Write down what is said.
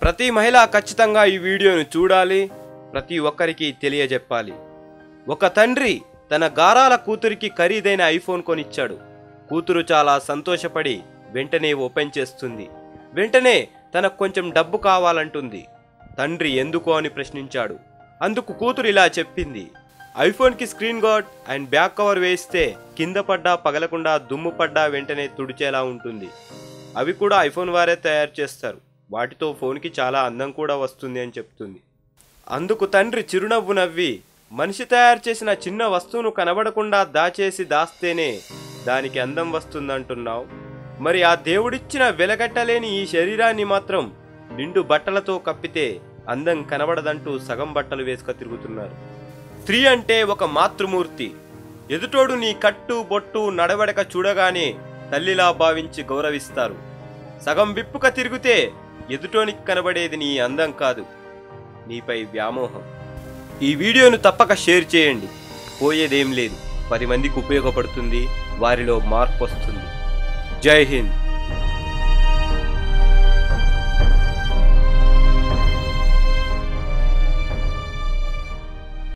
ప్రతి మహిళ ఖచ్చితంగా ఈ వీడియోను చూడాలి, ప్రతి ఒక్కరికి తెలియజెప్పాలి. ఒక తండ్రి తన గారాల కూతురికి ఖరీదైన ఐఫోన్ కొనిచ్చాడు. కూతురు చాలా సంతోషపడి వెంటనే ఓపెన్ చేస్తుంది. వెంటనే తనకు కొంచెం డబ్బు కావాలంటుంది. తండ్రి ఎందుకు అని ప్రశ్నించాడు. అందుకు కూతురు ఇలా చెప్పింది, ఐఫోన్కి screen guard and back cover వేస్తే కింద పడ్డా పగలకుండా దుమ్ము పడ్డా వెంటనే తుడిచేలా ఉంటుంది. అవి కూడా ఐఫోన్ వారే తయారు చేస్తారు. వాటితో ఫోన్కి చాలా అందం కూడా వస్తుంది అని చెప్తుంది. అందుకు తండ్రి చిరునవ్వు నవ్వి, మనిషి తయారు చేసిన చిన్న వస్తువును కనబడకుండా దాచేసి దానికి అందం వస్తుందంటున్నావు. మరి ఆ దేవుడిచ్చిన వెలగట్టలేని ఈ శరీరాన్ని మాత్రం నిండు బట్టలతో కప్పితే అందం కనబడదంటూ సగం బట్టలు వేసుక తిరుగుతున్నారు. స్త్రీ అంటే ఒక మాతృమూర్తి. ఎదుటోడు నీ కట్టు బొట్టు నడవడక చూడగానే తల్లిలా భావించి గౌరవిస్తారు. సగం విప్పుక తిరిగితే ఎదుటోనికి కనబడేది నీ అందం కాదు, నీపై వ్యామోహం. ఈ వీడియోను తప్పక షేర్ చేయండి. పోయేదేం లేదు, 10 మందికి ఉపయోగపడుతుంది, వారిలో మార్పు వస్తుంది. జై హింద్.